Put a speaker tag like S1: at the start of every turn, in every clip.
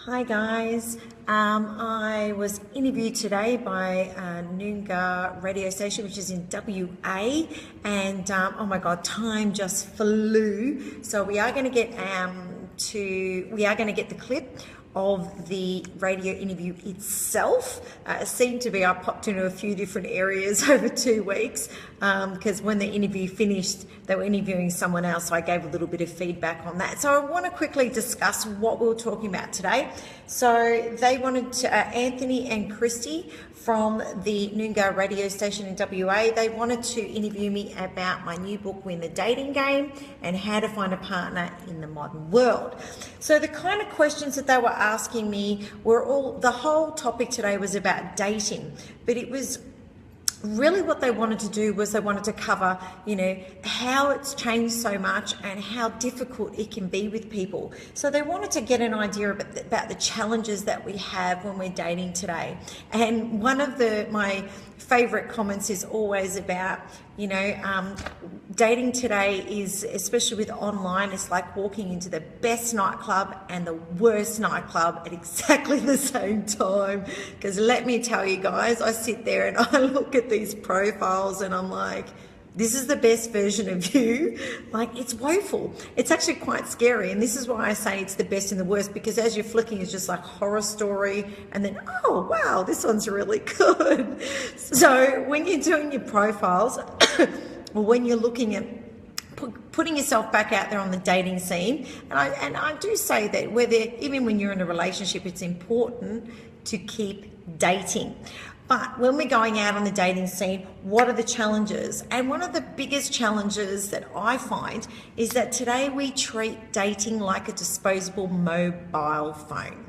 S1: Hi guys, I was interviewed today by Noongara radio station, which is in WA, and oh my God, time just flew. So we are going to get the clip of the radio interview itself. It seemed to be I popped into a few different areas over 2 weeks because when the interview finished, they were interviewing someone else, so I gave a little bit of feedback on that. So I want to quickly discuss what we were talking about today. So they wanted to, Anthony and Christy from the Noongara radio station in WA, they wanted to interview me about my new book, Win the Dating Game, and how to find a partner in the modern world. So the kind of questions that they were asking me were the whole topic today was about dating, but it was really what they wanted to do was they wanted to cover, how it's changed so much and how difficult it can be with people. So they wanted to get an idea about the challenges that we have when we're dating today. And one of my favorite comments is always about, dating today is, especially with online, it's like walking into the best nightclub and the worst nightclub at exactly the same time. Because let me tell you guys, I sit there and I look at these profiles and I'm like, this is the best version of you. Like, it's woeful. It's actually quite scary. And this is why I say it's the best and the worst, because as you're flicking, it's just like horror story. And then, oh, wow, this one's really good. So when you're doing your profiles, or when you're looking at putting yourself back out there on the dating scene, and I do say that even when you're in a relationship, it's important to keep dating. But when we're going out on the dating scene, what are the challenges? And one of the biggest challenges that I find is that today we treat dating like a disposable mobile phone.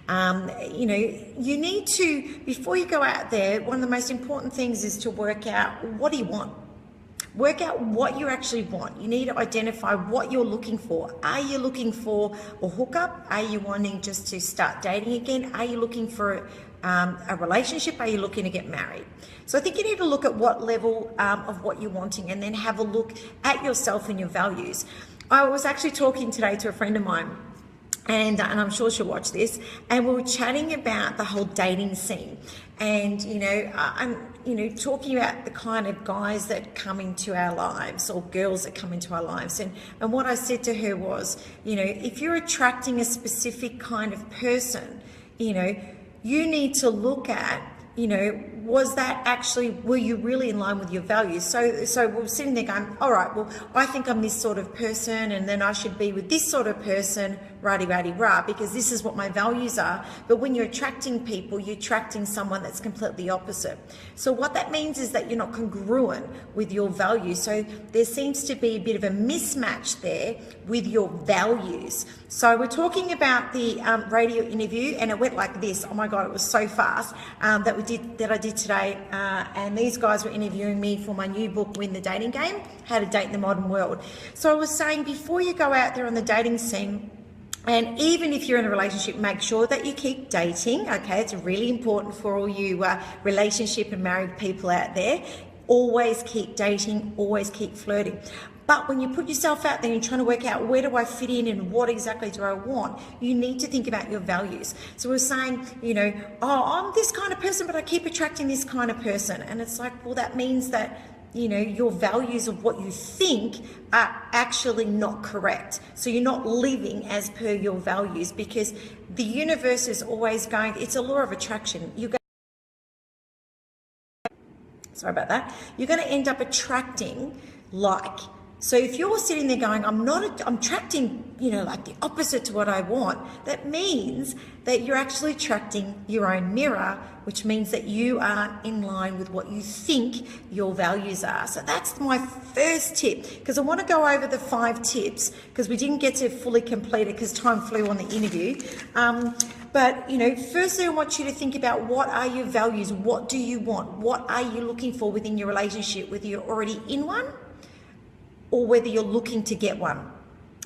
S1: You need to, before you go out there, one of the most important things is to work out, what do you want? Work out what you actually want. You need to identify what you're looking for. Are you looking for a hookup? Are you wanting just to start dating again? Are you looking for a relationship? Are you looking to get married? So I think you need to look at what level of what you're wanting and then have a look at yourself and your values. I was actually talking today to a friend of mine, and I'm sure she'll watch this, and we were chatting about the whole dating scene. And, I'm, talking about the kind of guys that come into our lives or girls that come into our lives. And what I said to her was, if you're attracting a specific kind of person, you need to look at, were you really in line with your values? So we're sitting there going, all right, well, I think I'm this sort of person, and then I should be with this sort of person, rah-de-rah-de-rah, because this is what my values are. But when you're attracting people, you're attracting someone that's completely opposite. So what that means is that you're not congruent with your values. So there seems to be a bit of a mismatch there with your values. So we're talking about the radio interview, and it went like this. Oh my God, it was so fast that I did today. And these guys were interviewing me for my new book, Win the Dating Game, How to Date in the Modern World. So I was saying, before you go out there on the dating scene, and even if you're in a relationship, make sure that you keep dating, okay? It's really important for all you relationship and married people out there. Always keep dating, always keep flirting. But when you put yourself out there and you're trying to work out, where do I fit in and what exactly do I want, you need to think about your values. So we're saying, I'm this kind of person, but I keep attracting this kind of person. And it's like, well, that means that, your values of what you think are actually not correct. So you're not living as per your values, because the universe is always it's a law of attraction. Sorry about that. You're going to end up attracting like. So if you're sitting there going, I'm attracting, like the opposite to what I want, that means that you're actually attracting your own mirror, which means that you aren't in line with what you think your values are. So that's my first tip, because I want to go over the 5 tips, because we didn't get to fully complete it because time flew on the interview. But, firstly, I want you to think about, what are your values? What do you want? What are you looking for within your relationship, whether you're already in one or whether you're looking to get one.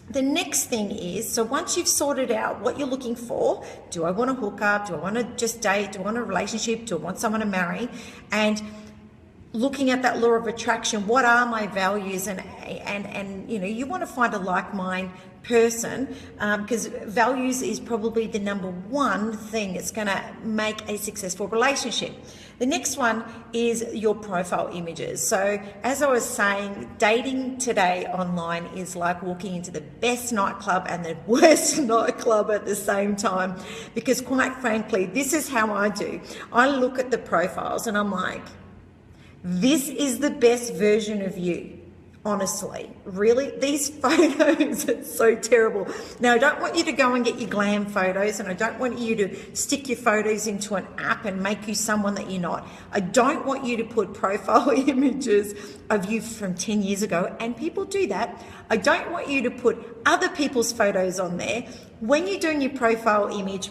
S1: The next thing is, so once you've sorted out what you're looking for, do I want to hook up? Do I want to just date? Do I want a relationship? Do I want someone to marry? And looking at that law of attraction, what are my values, and you know, you want to find a like-minded person, because values is probably the number one thing that's going to make a successful relationship. The next one is your profile images. So as I was saying, dating today online is like walking into the best nightclub and the worst nightclub at the same time, because quite frankly, this is how I do. I look at the profiles and I'm like, this is the best version of you. Honestly, really, these photos are so terrible. Now, I don't want you to go and get your glam photos, and I don't want you to stick your photos into an app and make you someone that you're not. I don't want you to put profile images of you from 10 years ago, and people do that. I don't want you to put other people's photos on there. When you're doing your profile image,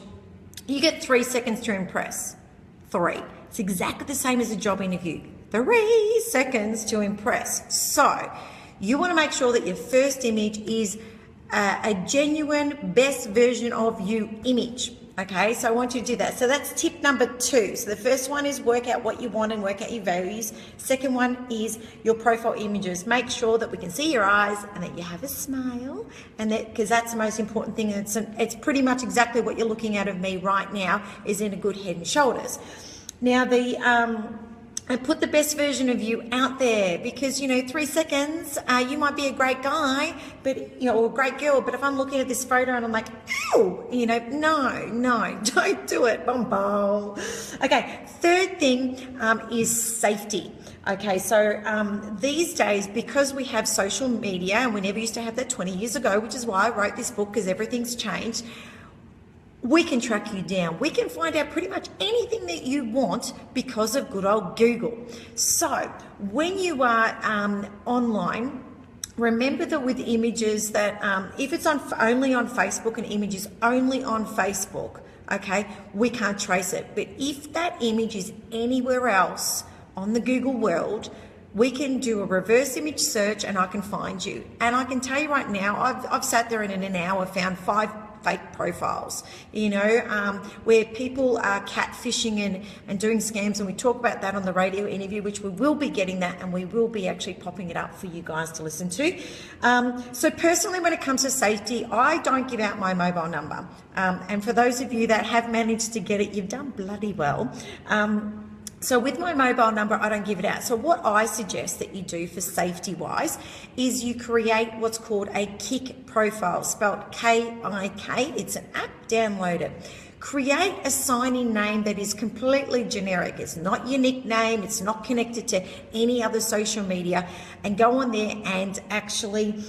S1: you get 3 seconds to impress. 3. It's exactly the same as a job interview. 3 seconds to impress. So you want to make sure that your first image is a genuine best version of you image. Okay, so I want you to do that. So that's tip number 2. So the first one is work out what you want and work out your values. Second one is your profile images. Make sure that we can see your eyes and that you have a smile, and that, because that's the most important thing. It's pretty much exactly what you're looking at of me right now, is in a good head and shoulders. Now and put the best version of you out there, because, you know, 3 seconds, you might be a great guy, but, you know, or a great girl, but if I'm looking at this photo and I'm like, ew, you know, no, don't do it, bum. Okay, third thing is safety. Okay, so these days, because we have social media, and we never used to have that 20 years ago, which is why I wrote this book, because everything's changed, we can track you down. We can find out pretty much anything that you want because of good old Google. So when you are online, remember that with images that if it's only on Facebook and images only on Facebook, okay, we can't trace it. But if that image is anywhere else on the Google world, we can do a reverse image search and I can find you. And I can tell you right now, I've sat there and in an hour found 5 fake profiles, you know, where people are catfishing and doing scams, and we talk about that on the radio interview, which we will be getting that, and we will be actually popping it up for you guys to listen to. So personally, when it comes to safety, I don't give out my mobile number, and for those of you that have managed to get it, you've done bloody well. So with my mobile number, I don't give it out. So what I suggest that you do for safety wise is you create what's called a Kik profile, spelled K-I-K. It's an app, download it. Create a sign-in name that is completely generic. It's not your nickname. It's not connected to any other social media. And go on there and actually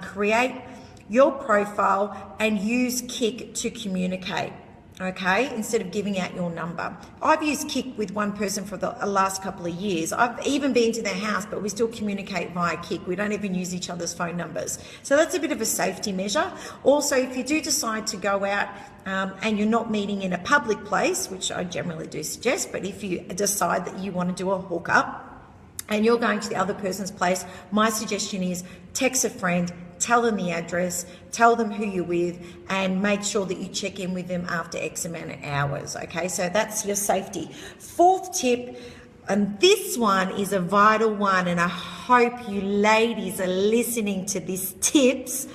S1: create your profile and use Kik to communicate. Okay, instead of giving out your number. I've used Kik with one person for the last couple of years. I've even been to their house, but we still communicate via Kik. We don't even use each other's phone numbers. So that's a bit of a safety measure. Also, if you do decide to go out and you're not meeting in a public place, which I generally do suggest, but if you decide that you want to do a hookup and you're going to the other person's place, my suggestion is text a friend, tell them the address, tell them who you're with, and make sure that you check in with them after X amount of hours, okay? So that's your safety. 4th tip, and this one is a vital one, and I hope you ladies are listening to these tips.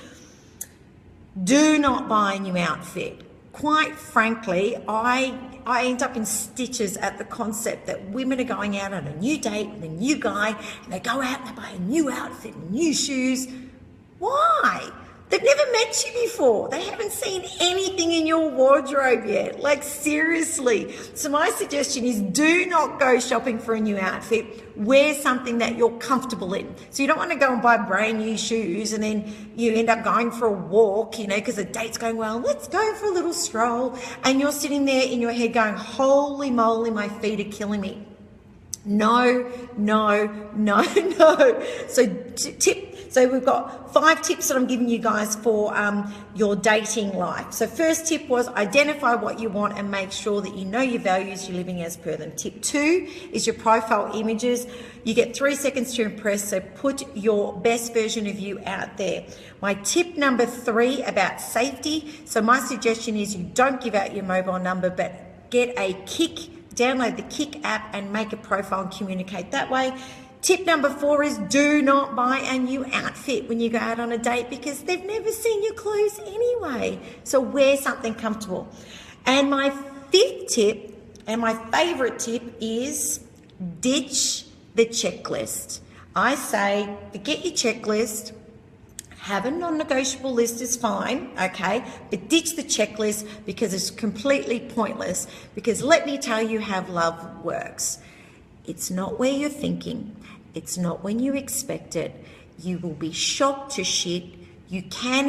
S1: Do not buy a new outfit. Quite frankly, I end up in stitches at the concept that women are going out on a new date with a new guy, and they go out and they buy a new outfit and new shoes. Why? They've never met you before. They haven't seen anything in your wardrobe yet. Like, seriously. So my suggestion is do not go shopping for a new outfit. Wear something that you're comfortable in. So you don't want to go and buy brand new shoes and then you end up going for a walk, you know, because the date's going well. Let's go for a little stroll. And you're sitting there in your head going, holy moly, my feet are killing me. No. So we've got 5 tips that I'm giving you guys for your dating life. So first tip was identify what you want and make sure that you know your values, you're living as per them. Tip 2 is your profile images. You get 3 seconds to impress, so put your best version of you out there. My tip number 3 about safety. So my suggestion is you don't give out your mobile number, but get a Kik download the Kik app and make a profile and communicate that way. Tip number 4 is do not buy a new outfit when you go out on a date because they've never seen your clothes anyway. So wear something comfortable. And my 5th tip and my favorite tip is ditch the checklist. I say forget your checklist. Have a non-negotiable list is fine, okay? But ditch the checklist because it's completely pointless. Because let me tell you how love works. It's not where you're thinking. It's not when you expect it. You will be shocked to shit. You can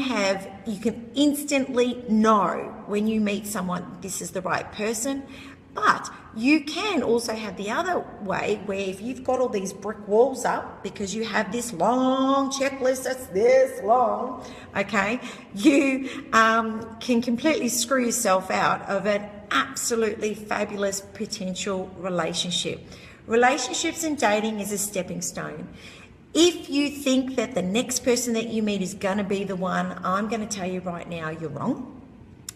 S1: instantly know when you meet someone, this is the right person. But you can also have the other way where if you've got all these brick walls up because you have this long checklist that's this long, okay, you can completely screw yourself out of an absolutely fabulous potential relationship. Relationships and dating is a stepping stone. If you think that the next person that you meet is going to be the one, I'm going to tell you right now, you're wrong.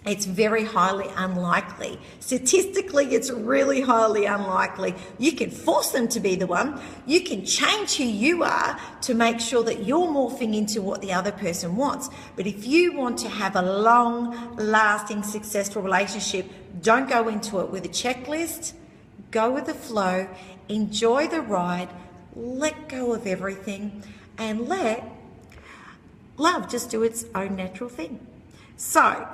S1: It's very highly unlikely. Statistically, it's really highly unlikely. You can force them to be the one. You can change who you are to make sure that you're morphing into what the other person wants. But if you want to have a long, lasting, successful relationship, don't go into it with a checklist. Go with the flow. Enjoy the ride. Let go of everything and let love just do its own natural thing. So,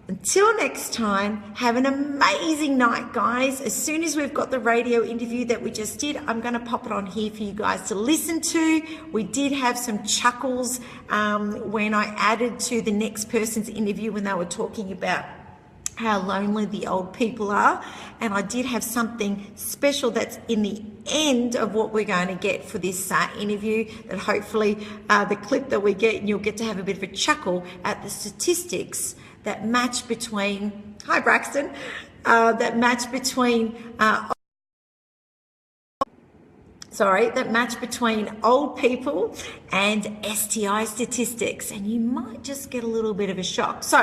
S1: until next time, have an amazing night, guys. As soon as we've got the radio interview that we just did, I'm going to pop it on here for you guys to listen to. We did have some chuckles when I added to the next person's interview when they were talking about how lonely the old people are. And I did have something special that's in the end of what we're going to get for this interview, that hopefully the clip that we get, and you'll get to have a bit of a chuckle at the statistics that match between, hi Braxton, that match between old people and STI statistics, and you might just get a little bit of a shock. So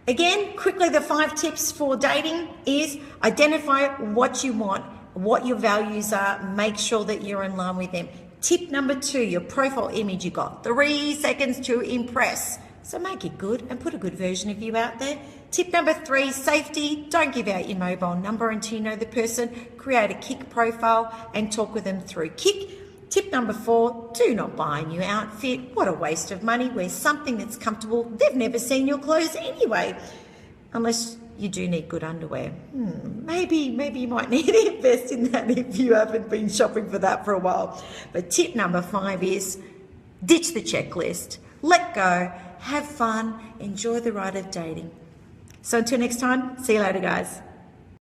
S1: again, quickly, the 5 tips for dating is identify what you want, what your values are, make sure that you're in line with them. Tip number 2, your profile image. You got 3 seconds to impress. So make it good and put a good version of you out there. Tip number 3, safety. Don't give out your mobile number until you know the person. Create a Kik profile and talk with them through Kik. Tip number 4, do not buy a new outfit. What a waste of money. Wear something that's comfortable. They've never seen your clothes anyway. Unless you do need good underwear. Maybe you might need to invest in that if you haven't been shopping for that for a while. But tip number 5 is ditch the checklist. Let go. Have fun, enjoy the ride of dating. So until next time, see you later, guys.